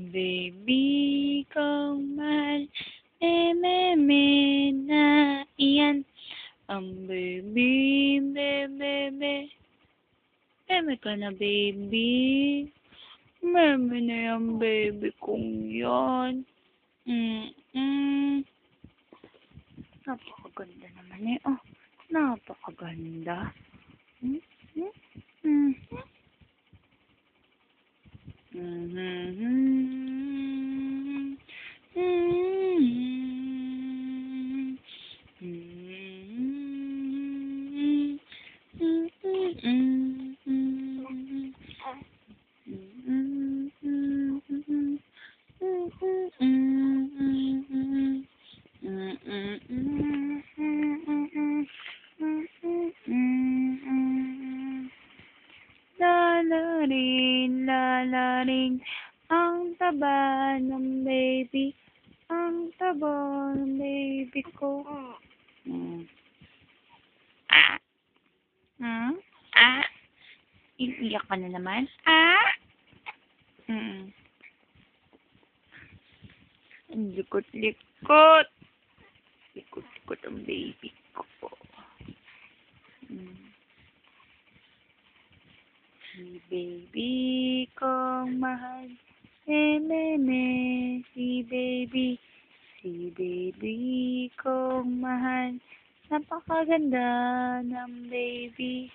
Baby kong mahal, me na iyan. Ang baby, bebe ka na baby. Meme na yung baby kong yan. Napakaganda naman eh. Oh, napakaganda. Mm, mm, mm. Lalaring, ang taba ng baby, ang taba ng baby ko. Ah? Ah? Iiyak ka na naman? Ang likot-likot. Likot-likot ang baby ko. Si baby kong mahal, si baby kong mahal, napakaganda ng baby.